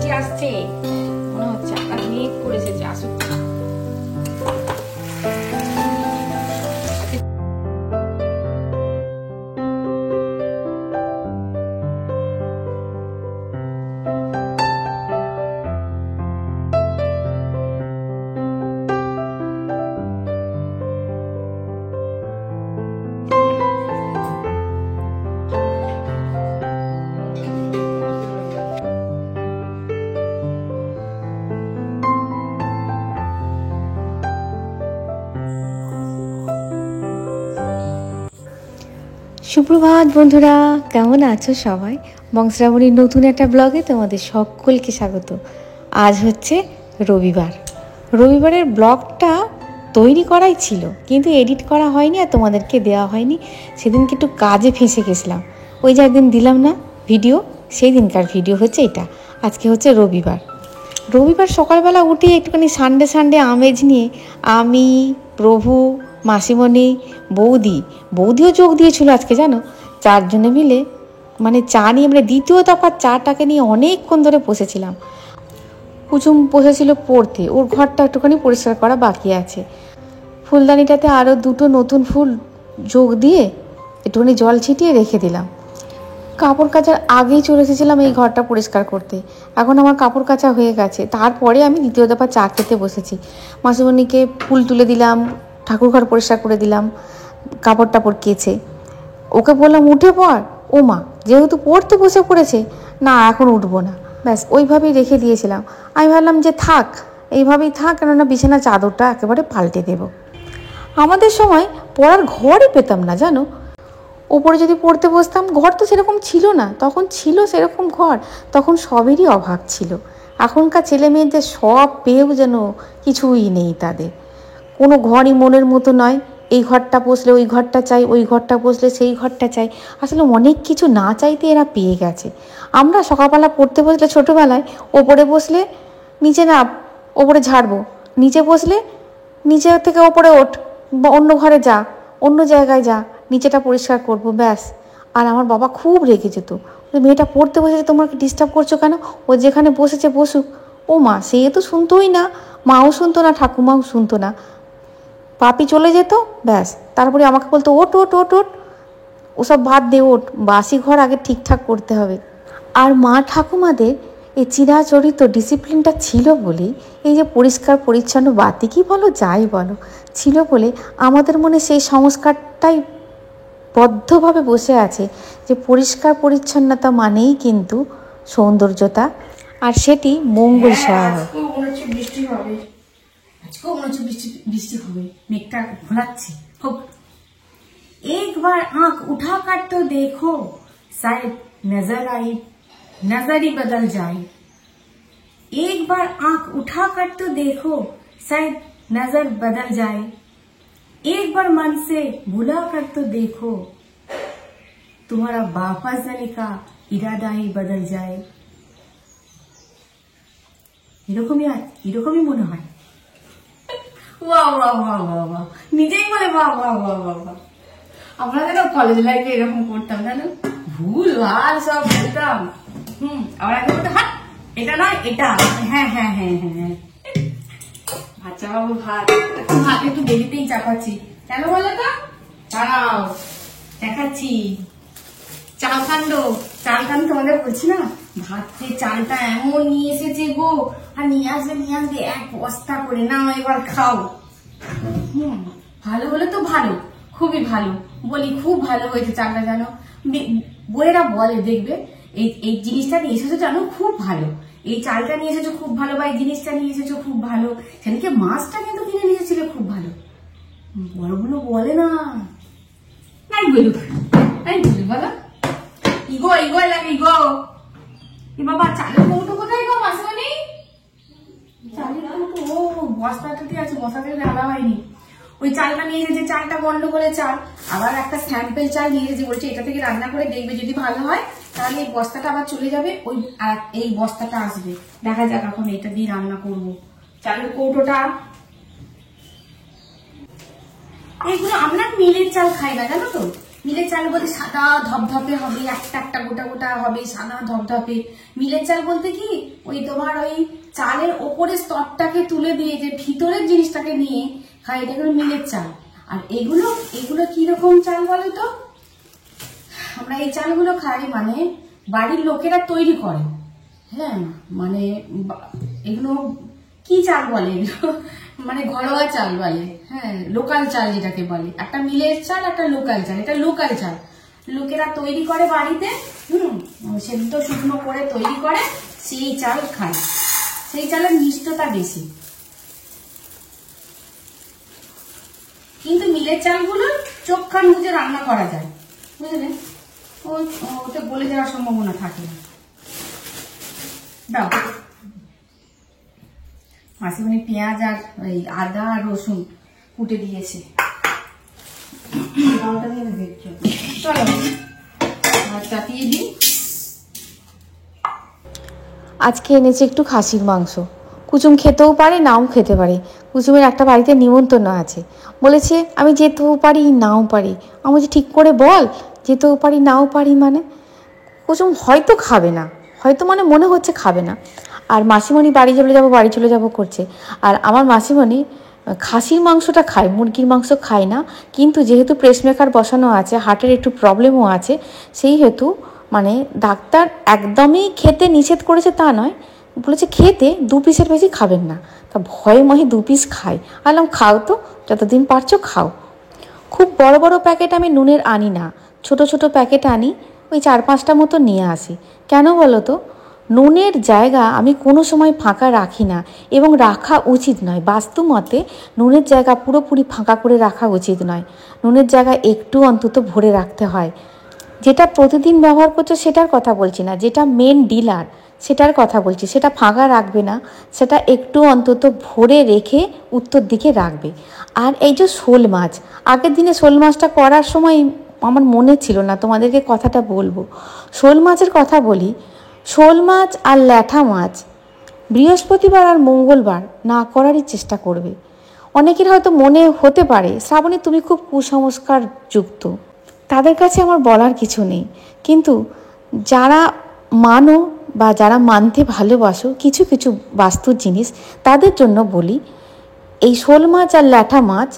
বৃষ্টি আসছে মনে হচ্ছে, আকাশ মেঘ করে এসেছে, আসুক। সুপ্রভাত বন্ধুরা, কেমন আছো সবাই? বংশ্রাবণীর নতুন একটা ব্লগে তোমাদের সকলকে স্বাগত। আজ হচ্ছে রবিবারের ব্লগটা তৈরি করাই ছিল, কিন্তু এডিট করা হয়নি আর তোমাদেরকে দেওয়া হয়নি। সেদিনকে একটু কাজে ফেঁসে গেছিলাম, ওই যে একদিন দিলাম না ভিডিও, সেই দিনকার ভিডিও হচ্ছে এটা। আজকে হচ্ছে রবিবার সকালবেলা উঠে একটুখানি সানডে আমেজ নিয়ে আমি, প্রভু, মাসিমণি, বৌদিও যোগ দিয়েছিল আজকে, জানো। 4 জনে মিলে মানে চা নিয়ে, মানে দ্বিতীয় দফার চাটাকে নিয়ে অনেকক্ষণ ধরে বসেছিলাম। কুচুম বসেছিল পড়তে, ওর ঘরটা একটুখানি পরিষ্কার করা বাকি আছে। ফুলদানিটাতে আরও 2টো নতুন ফুল যোগ দিয়ে একটুখানি জল ছিটিয়ে রেখে দিলাম। কাপড় কাচার আগেই চলে এসেছিলাম এই ঘরটা পরিষ্কার করতে। এখন আমার কাপড় কাচা হয়ে গেছে, তারপরে আমি দ্বিতীয় দফা চা খেতে বসেছি। মাসিমণিকে ফুল তুলে দিলাম, ঠাকুর ঘর পরিষ্কার করে দিলাম, কাপড় টাপড় কেচে ওকে বললাম উঠে পড়। ও মা যেহেতু পড়তে বসে পড়েছে, না এখন উঠবো না, ব্যাস ওইভাবেই রেখে দিয়েছিলাম। আমি ভাবলাম যে থাক, এইভাবেই থাক, কেননা বিছানা চাদরটা একেবারে পাল্টে দেব। আমাদের সময় পড়ার ঘরই পেতাম না, জানো। ওপরে যদি পড়তে বসতাম, ঘর তো সেরকম ছিল না, তখন ছিল সেরকম ঘর, তখন সবেরই অভাব ছিল। এখনকার ছেলে মেয়েদের সব পেয়েও যেন কিছুই নেই তাদের, কোনো ঘরই মনের মতো নয়। এই ঘরটা বসলে ওই ঘরটা চাই, ওই ঘরটা বসলে সেই ঘরটা চাই। আসলে অনেক কিছু না চাইতে এরা পেয়ে গেছে। আমরা সকালবেলা পড়তে বসলে ছোটোবেলায় ওপরে বসলে নিচে নাম, ওপরে ঝাড়বো, নিচে বসলে নিচে থেকে ওপরে ওঠ, বা অন্য ঘরে যা, অন্য জায়গায় যা, নিচেটা পরিষ্কার করবো, ব্যাস। আর আমার বাবা খুব রেগে যেত, মেয়েটা পড়তে বসেছে, তোমাকে ডিস্টার্ব করছো কেন, ও যেখানে বসেছে বসুক। ও মা সে তো শুনতোই না, মাও শুনতো না, ঠাকুমাও শুনতো না। পাপি চলে যেত, ব্যাস। তারপরে আমাকে বলতো ওট ওট ওট ওট, ওসব ভাত দে, ওঠ, বাসি ঘর আগে ঠিকঠাক করতে হবে। আর মা ঠাকুমাদের এই চিরাচরিত ডিসিপ্লিনটা ছিল বলেই, এই যে পরিষ্কার পরিচ্ছন্ন বাতি কি বলো যাই বলো, ছিল বলে আমাদের মনে সেই সংস্কারটাই বদ্ধভাবে বসে আছে যে পরিষ্কার পরিচ্ছন্নতা মানেই কিন্তু সৌন্দর্যতা, আর সেটি মঙ্গল সহায়ক। বৃষ্টি হবে, আজকেও মনে হচ্ছে বৃষ্টি হবে, মেঘটা ঘোলাচ্ছে। হোক, একবার आंख उठाकर तो देखो, शायद नजर ही बदल जाए। एक बार आंख उठाकर तो देखो, शायद नजर बदल जाए। एक बार मन से बुला कर तो देखो, तुम्हारा वापस जाने का इरादा ही बदल जाए। এরকমই মনে হয়। বাহ বাহ বাহ বাহ বাহ, নিজেই বলে বাহ বাহ বাহ বাহ বাহ। আমরা যেন কলেজ লাইফে এরকম করতাম, জানো, ভুল ভাল সব বলতাম। আমরা বলতে হাত, এটা নয় এটা, হ্যাঁ হ্যাঁ হ্যাঁ হ্যাঁ হ্যাঁ। আচ্ছা বাবু ভাত, ভাত একটু দেরিতেই চাপাচ্ছি, কেন বলো তো? দাঁড়াও দেখাচ্ছি। চালকাণ্ড তোমাদের বলছি না, ভাতের চালটা এমন নিয়ে এসেছে গো, আর নিয়ে আসবে 1 বস্তা করে, নাও এবার খাও। ভালো হলে তো ভালো, খুবই ভালো, বলি খুব ভালো হয়েছে চালটা, জানো। বইয়েরা বলে দেখবে, এই জিনিসটা নিয়ে এসেছো জানো খুব ভালো, এই চালটা নিয়ে এসেছো খুব ভালো, বা এই জিনিসটা নিয়ে এসেছো খুব ভালো। সেদিকে মাছটা কিন্তু কিনে নিয়ে এসেছিলে খুব ভালো। বড়গুলো বলে না, নাই বলুক, নাই বলি বলো। ইগো লাগে ইগো। বাবা চালের কৌটো কোথায় গো মাসিমণি? চালের কৌটো, ও বস্তাটাতে আছে, বস্তা থেকে আলা হয়নি। ওই চালটা নিয়ে এসেছে, চালটা গন্ডগোলের চাল, আবার একটা স্যাম্পেল চাল নিয়ে এসেছে, বলছে এটা থেকে রান্না করে দেখবে, যদি ভালো হয় তাহলে এই বস্তাটা আবার চলে যাবে, ওই আর এই বস্তাটা আসবে, দেখা যাক এখন এটা দিয়ে রান্না করব। চালের কৌটোটা, এগুলো আমরা মিলের চাল খাই না, জানো তো, মিলের চাল বলতে সাদা ধপধপে হবে, একটা একটা গোটা গোটা হবে, সাদা ধপধপে। মিলের চাল বলতে কি ওই তোমার ওই চালের ওপরের স্তরটাকে তুলে দিয়ে যে ভিতরের জিনিসটাকে নিয়ে খায়, এটা হলো মিলের চাল। আর এগুলো এগুলো কিরকম চাল বলো তো? আমরা এই চালগুলো খাই মানে বাড়ির লোকেরা তৈরি করে। হ্যাঁ, মানে এগুলো কি চাল বলে, এগুলো মানে ঘরোয়া চাল বলে। হ্যাঁ, লোকাল চাল যেটাকে বলে, একটা মিলের চাল একটা লোকাল চাল। এটা লোকাল চাল লোকেরা তৈরি করে বাড়িতে, সেদ্ধ শুকনো করে তৈরি করে, সেই চাল খায়। সেই চালের মিষ্টতা বেশি। কিন্তু মিলের চালগুলো চোখ কান বুঝে রান্না করা যায়, বুঝলেন? ওতে গলে যাওয়ার সম্ভাবনা থাকে না। দাও মাসিমণি পেঁয়াজ আর ওই আদা আর রসুন কুটে দিয়েছে। চলো আর চাপিয়ে দিই। আজকে এনেছে একটু খাসির মাংস। কুচুম খেতেও পারে, নাও খেতে পারে। কুচুমের একটা বাড়িতে নিমন্ত্রণ আছে, বলেছে আমি যেতেও পারি নাও পারি। আমি বলছি ঠিক করে বল, যেতেও পারি নাও পারি মানে? কুচুম হয়তো খাবে না, হয়তো মানে মনে হচ্ছে খাবে না। আর মাসিমণি বাড়ি চলে যাব করছে। আর আমার মাসিমণি খাসির মাংসটা খায়, মুরগির মাংস খায় না। কিন্তু যেহেতু প্রেসমেকার বসানো আছে, হার্টের একটু প্রবলেমও আছে, সেই হেতু মানে ডাক্তার একদমই খেতে নিষেধ করেছে তা নয়, বলেছে খেতে 2 পিসের বেশি খাবেন না। তা ভয়ে মহে 2 পিস খাই। আলাম খাও তো, যতদিন পারছো খাও। খুব বড় বড় প্যাকেট আমি নুনের আনি না, ছোট ছোট প্যাকেট আনি, ওই 4-5টা মতো নিয়ে আসি। কেন বলো তো? নুনের জায়গা আমি কোনো সময় ফাঁকা রাখি না, এবং রাখা উচিত নয়। বাস্তু মতে নুনের জায়গা পুরোপুরি ফাঁকা করে রাখা উচিত নয়। নুনের জায়গা একটু অন্তত ভরে রাখতে হয়। যেটা প্রতিদিন ব্যবহার করছো সেটার কথা বলছি না, যেটা মেন ডিলার সেটার কথা বলছি। সেটা ফাঁকা রাখবে না, সেটা একটু অন্তত ভরে রেখে উত্তর দিকে রাখবে। আর এই যে শোল মাছ, আগের দিনে শোল মাছটা করার সময় আমার মনে ছিল না, তোমাদেরকে কথাটা বলবো। শোল মাছের কথা বলি। শোল মাছ আর ল্যাঠা মাছ বৃহস্পতিবার আর মঙ্গলবার না করারই চেষ্টা করবে। অনেকের হয়তো মনে হতে পারে শ্রাবণী তুমি খুব কুসংস্কার যুক্ত, তাদের কাছে আমার বলার কিছু নেই। কিন্তু যারা মানো বা যারা মানতে ভালোবাসো কিছু কিছু বাস্তুর জিনিস, তাদের জন্য বলি এই শোল মাছ আর ল্যাঠা মাছ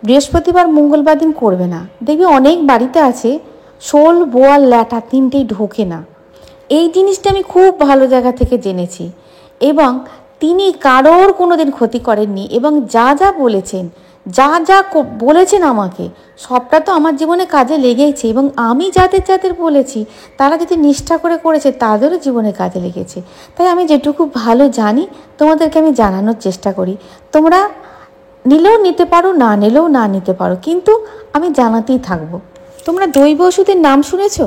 বৃহস্পতিবার মঙ্গলবার দিন করবে না। দেখবে অনেক বাড়িতে আছে শোল, বোয়াল, ল্যাঠা তিনটেই ঢোকে না। এই জিনিসটা আমি খুব ভালো জায়গা থেকে জেনেছি, এবং তিনি কারোর কোনো দিন ক্ষতি করেননি। এবং যা যা বলেছেন, যা যা বলেছেন আমাকে, সবটা তো আমার জীবনে কাজে লেগেছে। এবং আমি যাদের যাদের বলেছি তারা যদি নিষ্ঠা করে করেছে, তাদেরও জীবনে কাজে লেগেছে। তাই আমি যেটুকু ভালো জানি তোমাদেরকে আমি জানানোর চেষ্টা করি। তোমরা নিলেও নিতে পারো, না নিলেও না নিতে পারো, কিন্তু আমি জানাতেই থাকবো। তোমরা দৈব ওষুধের নাম শুনেছ?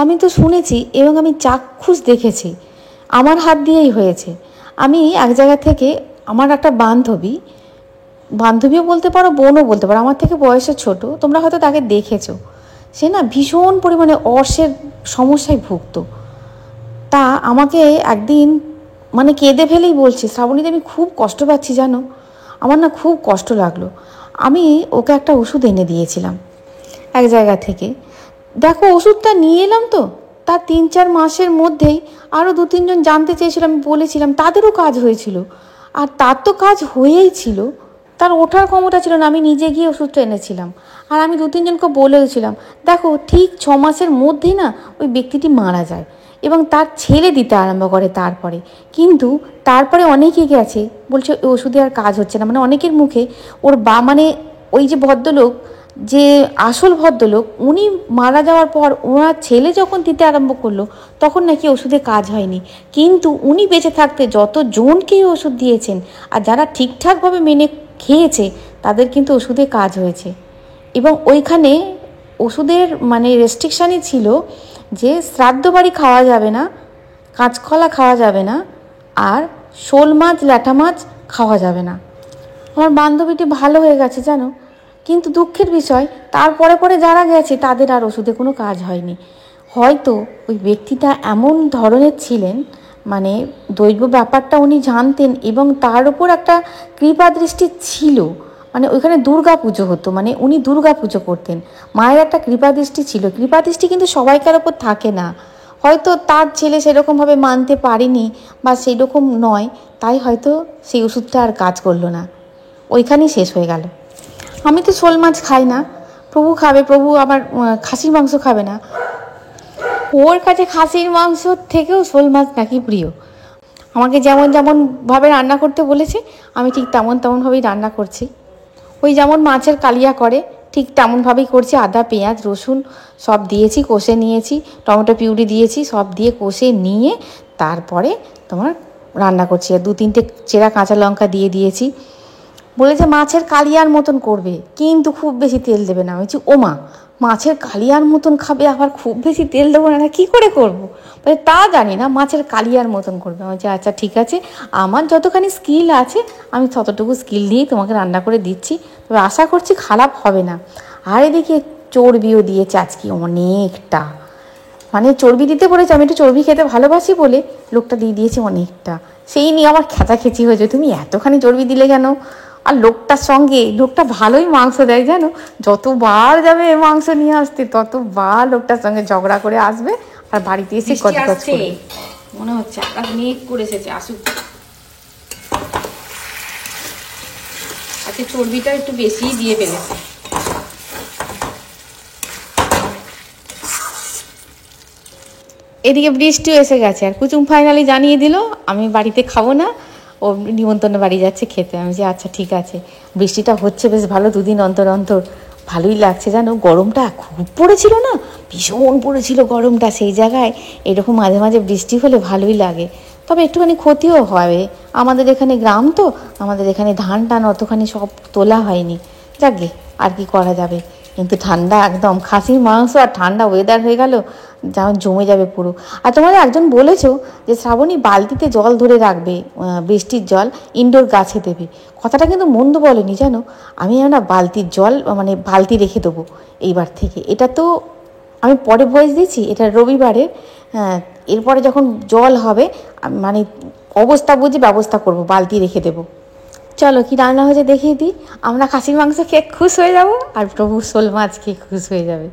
আমি তো শুনেছি, এবং আমি চাক্ষুষ দেখেছি, আমার হাত দিয়েই হয়েছে। আমি এক জায়গা থেকে, আমার একটা বান্ধবীও বলতে পারো, বোনও বলতে পারো, আমার থেকে বয়সে ছোট, তোমরা হয়তো তাকে দেখেছো। সে না ভীষণ পরিমাণে অর্শের সমস্যায় ভুগত। তা আমাকে একদিন মানে কেঁদে ফেলেই বলছে, শ্রাবণীতে আমি খুব কষ্ট পাচ্ছি জানো, আমার না খুব কষ্ট লাগলো। আমি ওকে একটা ওষুধ এনে দিয়েছিলাম এক জায়গা থেকে। দেখো ওষুধটা নিয়ে এলাম তো, তার 3-4 মাসের মধ্যেই আরও 2-3 জন জানতে চেয়েছিলাম, আমি বলেছিলাম, তাদেরও কাজ হয়েছিল। আর তার তো কাজ হয়েই ছিল, তার ওঠার ক্ষমতা ছিল না। আমি নিজে গিয়ে ওষুধটা এনেছিলাম, আর আমি 2-3 জনকে বলেওছিলাম। দেখো ঠিক 6 মাসের মধ্যেই না ওই ব্যক্তিটি মারা যায়, এবং তার ছেলে দিতে আরম্ভ করে তারপরে। কিন্তু তারপরে অনেকে গেছে বলছে ওই ওষুধে আর কাজ হচ্ছে না। মানে অনেকের মুখে ওর মানে ওই যে ভদ্রলোক, যে আসল ভদ্রলোক, উনি মারা যাওয়ার পর ওনার ছেলে যখন দিতে আরম্ভ করলো, তখন নাকি ওষুধে কাজ হয়নি। কিন্তু উনি বেঁচে থাকতে যতজনকেই ওষুধ দিয়েছেন, আর যারা ঠিকঠাকভাবে মেনে খেয়েছে, তাদের কিন্তু ওষুধে কাজ হয়েছে। এবং ওইখানে ওষুধের মানে রেস্ট্রিকশানই ছিল যে শ্রাদ্ধ বাড়ি খাওয়া যাবে না, কাঁচকলা খাওয়া যাবে না, আর শোল মাছ, ল্যাঠা মাছ খাওয়া যাবে না। আমার বান্ধবীটি ভালো হয়ে গেছে জানো, কিন্তু দুঃখের বিষয় তারপরে পরে যারা গেছে তাদের আর ওষুধে কোনো কাজ হয়নি। হয়তো ওই ব্যক্তিটা এমন ধরনের ছিলেন, মানে দৈব ব্যাপারটা উনি জানতেন, এবং তার উপর একটা কৃপা দৃষ্টি ছিল। মানে ওইখানে দুর্গা পুজো হতো, মানে উনি দুর্গা পুজো করতেন। মায়ের একটা কৃপাদৃষ্টি ছিল, কৃপাদৃষ্টি কিন্তু সবাইকার ওপর থাকে না, হয়তো তার ছেলে সেরকমভাবে মানতে পারেনি বা সেই রকম নয়, তাই হয়তো সেই ওষুধটা আর কাজ করলো না, ওইখানেই শেষ হয়ে গেল। আমি তো শোল মাছ খাই না, প্রভু খাবে, প্রভু আবার খাসির মাংস খাবে না, ওর কাছে খাসির মাংস থেকেও শোল মাছ নাকি প্রিয়। আমাকে যেমন যেমনভাবে রান্না করতে বলেছে আমি ঠিক তেমনভাবেই রান্না করছি। ওই যেমন মাছের কালিয়া করে ঠিক তেমনভাবেই করছি, আদা পেঁয়াজ রসুন সব দিয়েছি, কষে নিয়েছি, টমেটো পিউরি দিয়েছি, সব দিয়ে কষে নিয়ে তারপরে তোমার রান্না করছি। আর 2-3টে চেরা কাঁচা লঙ্কা দিয়ে দিয়েছি। বলেছে মাছের কালিয়ার মতন করবে, কিন্তু খুব বেশি তেল দেবে না। আমি বলছি ওমা, মাছের কালিয়ার মতন খাবে, আবার খুব বেশি তেল দেবো না, কী করে করবো? বলে তা জানি না, মাছের কালিয়ার মতন করবে। আমি বলছি আচ্ছা ঠিক আছে, আমার যতখানি স্কিল আছে আমি ততটুকু স্কিল দিয়েই তোমাকে রান্না করে দিচ্ছি, তবে আশা করছি খারাপ হবে না। আর এদিকে চর্বিও দিয়েছে আজকে অনেকটা, মানে চর্বি দিতে বলেছে, আমি একটু চর্বি খেতে ভালোবাসি বলে লোকটা দিয়ে দিয়েছে অনেকটা। সেই নিয়ে আমার খেচাখেচি হয়েছে, তুমি এতখানি চর্বি দিলে কেন? আর লোকটার সঙ্গে, লোকটা ভালোই মাংস দেয় জানো, যতবার যাবে মাংস নিয়ে আসতে ততবার লোকটার সঙ্গে ঝগড়া করে আসবে আর বাড়িতে এসে কচকচ করে। মনে হচ্ছে আকাশ মেঘ করে এসেছে, আসুক। আজকে চর্বিটা একটু বেশিই দিয়ে ফেলেছে। এদিকে বৃষ্টিও এসে গেছে, আর কুচুম ফাইনালি জানিয়ে দিল আমি বাড়িতে খাবো না, ও নিমন্ত্রণে বাড়ি যাচ্ছে খেতে। আমি যে আচ্ছা ঠিক আছে, বৃষ্টিটা হচ্ছে বেশ ভালো, 2 দিন অন্তর অন্তর, ভালোই লাগছে জানো। গরমটা খুব পড়েছিল না, ভীষণ পড়েছিল গরমটা, সেই জায়গায় এরকম মাঝে মাঝে বৃষ্টি হলে ভালোই লাগে। তবে একটুখানি ক্ষতিও হবে, আমাদের এখানে গ্রাম তো, আমাদের এখানে ধান টান অতখানি সব তোলা হয়নি, যাকগে আর কি করা যাবে। কিন্তু ঠান্ডা একদম, খাসির মাংস আর ঠান্ডা ওয়েদার হয়ে গেল, যেমন জমে যাবে পুরো। আর তোমাদের একজন বলেছো যে শ্রাবণী বালতিতে জল ধরে রাখবে, বৃষ্টির জল ইনডোর গাছে দেবে, কথাটা কিন্তু মন্দ বলেনি জানো। আমি না বালতির জল মানে বালতি রেখে দেবো এইবার থেকে। এটা তো আমি পরে ভয়েস দিচ্ছি, এটা রবিবারে, হ্যাঁ, এরপরে যখন জল হবে মানে অবস্থা বুঝে ব্যবস্থা করব, বালতি রেখে দেবো। চলো কি রান্না হয়েছে দেখিয়ে দিই। আমরা খাসির মাংস খেয়ে খুশ হয়ে যাব, আর প্রভু শোল মাছ খেয়ে খুশ হয়ে যাবে।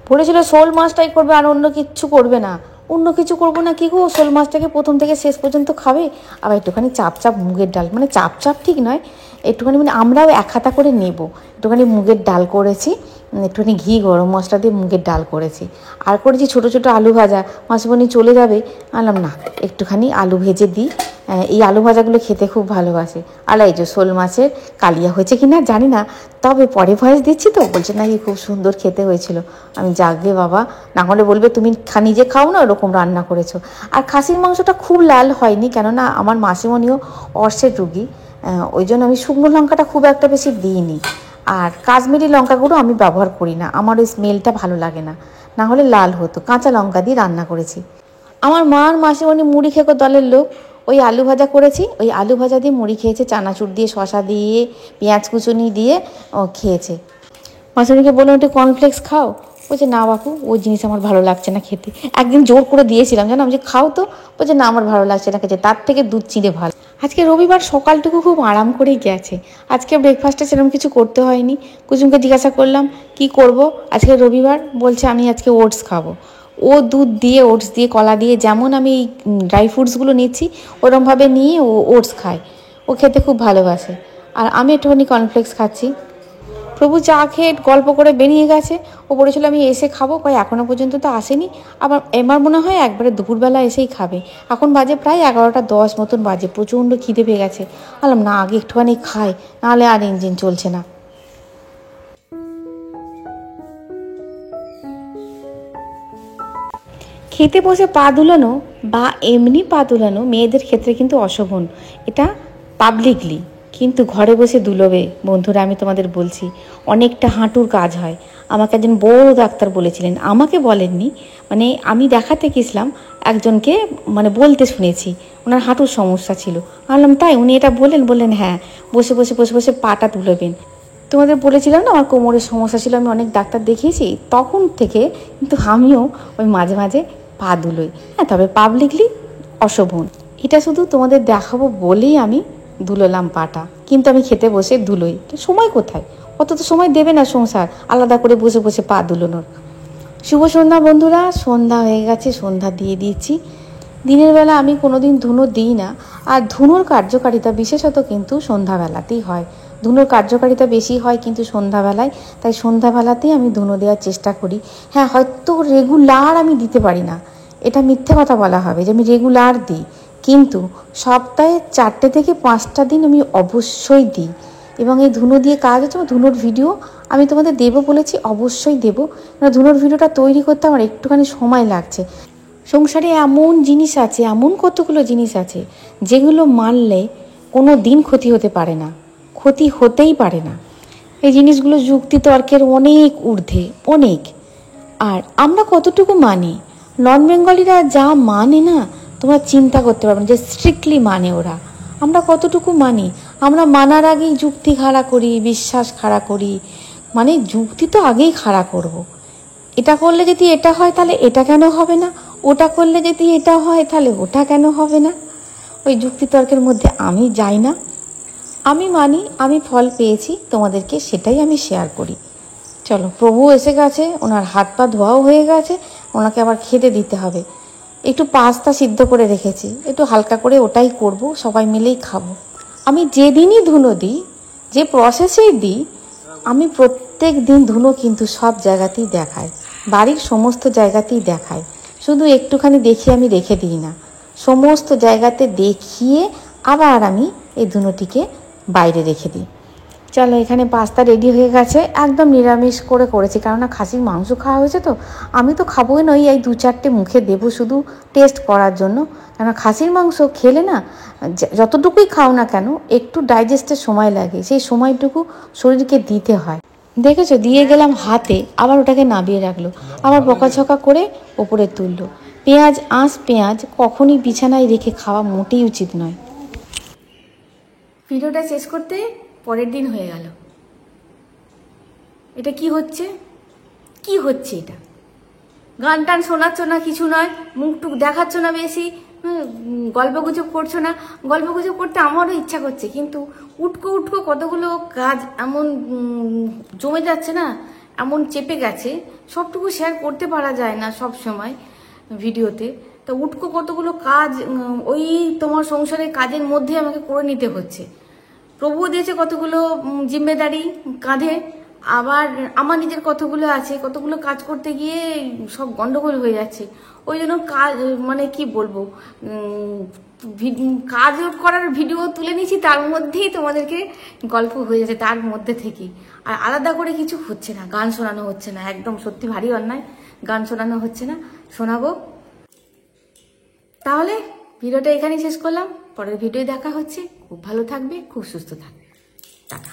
বলেছিল শোল মাছটাই করবে, আর অন্য কিচ্ছু করবে না। অন্য কিছু করবো না কি গো, শোল মাছটাকে প্রথম থেকে শেষ পর্যন্ত খাবে। আবার একটুখানি চাপ মুগের ডাল, মানে চাপ ঠিক নয়, একটুখানি মানে আমরাও 1 হাতা করে নেব, একটুখানি মুগের ডাল করেছি, একটুখানি ঘি গরম মশলা দিয়ে মুগের ডাল করেছি। আর করেছি ছোটো ছোটো আলু ভাজা, মাসিমণি চলে যাবে, আনলাম না একটুখানি আলু ভেজে দিই, এই আলু ভাজাগুলো খেতে খুব ভালোবাসে। আর এই যে শোল মাছের কালিয়া হয়েছে কি না জানি না, তবে পরে ভয়েস দিচ্ছি তো, বলছে নাকি খুব সুন্দর খেতে হয়েছিল। আমি জাগবে বাবা, না হলে বলবে তুমি নিজে খাও না, ওরকম রান্না করেছো। আর খাসির মাংসটা খুব লাল হয়নি, কেননা আমার মাসিমণিও অর্শের রুগী, ওই জন্য আমি শুকনো লঙ্কাটা খুব একটা বেশি দিইনি। আর কাশ্মীরি লঙ্কা গুঁড়ো আমি ব্যবহার করি না, আমার ওই স্মেলটা ভালো লাগে না, না হলে লাল হতো। কাঁচা লঙ্কা দিয়ে রান্না করেছি। আমার মা আর মাসিমণি মুড়ি খেকো দলের লোক, ওই আলু ভাজা করেছি, ওই আলু ভাজা দিয়ে মুড়ি খেয়েছে, চানাচুর দিয়ে, শশা দিয়ে, পেঁয়াজ কুচুনি দিয়ে ও খেয়েছে। মাসিমণিকে বললাম একটু কর্নফ্লেক্স খাও, বলছে না বাপু ওই জিনিস আমার ভালো লাগছে না খেতে। একদিন জোর করে দিয়েছিলাম জানো, আমি যে খাও তো, বলছে না আমার ভালো লাগছে না খেতে, তার থেকে দুধ চিঁড়ে ভালো। আজকে রবিবার সকালটুকু খুব আরাম করেই গেছে, আজকে ব্রেকফাস্টে সেরকম কিছু করতে হয়নি। কুসুমকে জিজ্ঞাসা করলাম কি করব আজকে রবিবার, বলছে আমি আজকে ওটস খাবো। ও দুধ দিয়ে, ওটস দিয়ে, কলা দিয়ে, যেমন আমি এই ড্রাই ফ্রুটসগুলো নিচ্ছি ওরমভাবে নিয়ে ও ওটস খায়, ও খেতে খুব ভালোবাসে। আর আমি একটুখানি কর্নফ্লেক্স খাচ্ছি। প্রভু চা খেয়ে গল্প করে বেরিয়ে গেছে, ও বলেছিল আমি এসে খাবো, কয় এখনও পর্যন্ত তো আসেনি, আবার এবার মনে হয় একবারে দুপুরবেলা এসেই খাবে। এখন বাজে প্রায় 11টা 10 মতন বাজে, প্রচণ্ড খিদে পেয়ে গেছে। বললাম না আগে একটুখানি খাই, নাহলে আর ইঞ্জিন চলছে না। খেতে বসে পা দুলানো বা এমনি পা দুলানো মেয়েদের ক্ষেত্রে কিন্তু অশোভন, এটা পাবলিকলি, কিন্তু ঘরে বসে দুলবে বন্ধুরা। আমি তোমাদের বলছি অনেকটা হাঁটুর কাজ হয়। আমাকে একজন বড় ডাক্তার বলেছিলেন, আমাকে বলেননি, মানে আমি দেখাতে গেছিলাম একজনকে, মানে বলতে শুনেছি ওনার হাঁটুর সমস্যা ছিল। বললাম তাই, উনি এটা বললেন হ্যাঁ বসে বসে পাটা তুলবেন। তোমাদের বলেছিলাম না আমার কোমরের সমস্যা ছিল, আমি অনেক ডাক্তার দেখিয়েছি, তখন থেকে কিন্তু আমিও ওই মাঝে মাঝে পা দুলোই। হ্যাঁ তবে পাবলিকলি অশোভন, এটা শুধু তোমাদের দেখাবো বলেই আমি ধুলোলাম পাটা, কিন্তু আমি খেতে বসে ধুলোই, সময় কোথায়, অত তো সময় দেবে না সংসার আলাদা করে বসে বসে পা ধুলোনোর। শুভ সন্ধ্যা বন্ধুরা, সন্ধ্যা হয়ে গেছে, সন্ধ্যা দিয়ে দিয়েছি। দিনের বেলা আমি কোনোদিন ধুনো দিই না, আর ধুনোর কার্যকারিতা বিশেষত কিন্তু সন্ধ্যাবেলাতেই হয়। ধুনোর কার্যকারিতা বেশি হয় কিন্তু সন্ধ্যাবেলায়, তাই সন্ধ্যাবেলাতেই আমি ধুনো দেওয়ার চেষ্টা করি। হ্যাঁ, হয়তো রেগুলার আমি দিতে পারি না, এটা মিথ্যে কথা বলা হবে যে আমি রেগুলার দিই, কিন্তু সপ্তাহে 4 থেকে 5টা দিন আমি অবশ্যই দিই। এবং এই ধুনো দিয়ে কাজ হচ্ছে, ধুনোর ভিডিও আমি তোমাদের দেবো বলেছি, অবশ্যই দেবো। ধুনোর ভিডিওটা তৈরি করতে আমার একটুখানি সময় লাগছে। সংসারে এমন জিনিস আছে, এমন কতগুলো জিনিস আছে যেগুলো মানলে কোনো দিন ক্ষতি হতে পারে না, ক্ষতি হতেই পারে না। এই জিনিসগুলো যুক্তি তর্কের অনেক ঊর্ধ্বে, অনেক। আর আমরা কতটুকু মানি, নন বেঙ্গলিরা যা মানে না, তোমরা চিন্তা করতে পারবে না যে স্ট্রিক্টলি মানে ওরা। আমরা কতটুকু মানি, আমরা মানার আগেই যুক্তি খাড়া করি, বিশ্বাস খাড়া করি, মানে যুক্তি তো আগেই খাড়া করব। এটা করলে যদি এটা হয় তাহলে এটা কেন হবে না, ওটা করলে যদি এটা হয় তাহলে ওটা কেন হবে না। ওই যুক্তিতর্কের মধ্যে আমি যাই না, আমি মানি, আমি ফল পেয়েছি, তোমাদেরকে সেটাই আমি শেয়ার করি। চলো, প্রভু এসে গেছে, ওনার হাত পা ধোয়াও হয়ে গেছে, ওনাকে আবার খেতে দিতে হবে। একটু পাস্তা সিদ্ধ করে রেখেছি, একটু হালকা করে ওটাই করব, সবাই মিলেই খাবো। আমি যেদিনই ধুনো দিই, যে প্রসেসেই দিই, আমি প্রত্যেক দিন ধুনো কিন্তু সব জায়গাতেই দেখাই, বাড়ির সমস্ত জায়গাতেই দেখাই, শুধু একটুখানি দেখিয়ে আমি রেখে দিই না, সমস্ত জায়গাতে দেখিয়ে আবার আমি এই ধুনোটিকে বাইরে রেখে দিই। চলো, এখানে পাস্তা রেডি হয়ে গেছে, একদম নিরামিষ করে করেছি, কেননা খাসির মাংস খাওয়া হয়েছে তো। আমি তো খাবোই নই, এই 2-4টে মুখে দেবো শুধু টেস্ট করার জন্য। কেননা খাসির মাংস খেলে না, যতটুকুই খাও না কেন, একটু ডাইজেস্টের সময় লাগে, সেই সময়টুকু শরীরকে দিতে হয়। দেখেছো, দিয়ে গেলাম হাতে, আবার ওটাকে নামিয়ে রাখলো, আবার বকাঝকা করে ওপরে তুললো। পেঁয়াজ কখনই বিছানায় রেখে খাওয়া মোটেই উচিত নয়। ভিডিওটা শেষ করতে পরের দিন হয়ে গেল। এটা কি হচ্ছে, কি হচ্ছে এটা? গান টান শোনাচ্ছ না, কিছু নয়, মুখটুক দেখাচ্ছ না বেশি, গল্পগুজব করছো না। গল্পগুজব করতে আমারও ইচ্ছা করছে, কিন্তু উটকো কতগুলো কাজ এমন জমে যাচ্ছে না, এমন চেপে গেছে, সবটুকু শেয়ার করতে পারা যায় না সব সময় ভিডিওতে। তা উটকো কতগুলো কাজ ওই তোমার সংসারের কাজের মধ্যে আমাকে করে নিতে হচ্ছে। প্রভু দিয়েছে কতগুলো জিম্মেদারি কাঁধে, আবার আমার নিজের কতগুলো আছে, কতগুলো কাজ করতে গিয়ে সব গন্ডগোল হয়ে যাচ্ছে। ওই জন্য কাজ, মানে কি বলবো, কাজ করার ভিডিও তুলে নিয়েছি, তার মধ্যেই তোমাদেরকে গল্প হয়ে যাচ্ছে তার মধ্যে থেকেই। আর আলাদা করে কিছু হচ্ছে না, গান শোনানো হচ্ছে না, একদম সত্যি ভারী অন্যায়, গান শোনানো হচ্ছে না, শোনাবো। তাহলে ভিডিওটা এখানেই শেষ করলাম, পরের ভিডিও দেখা হচ্ছে। খুব ভালো থাকবে, খুব সুস্থ থাকবে, টাটা।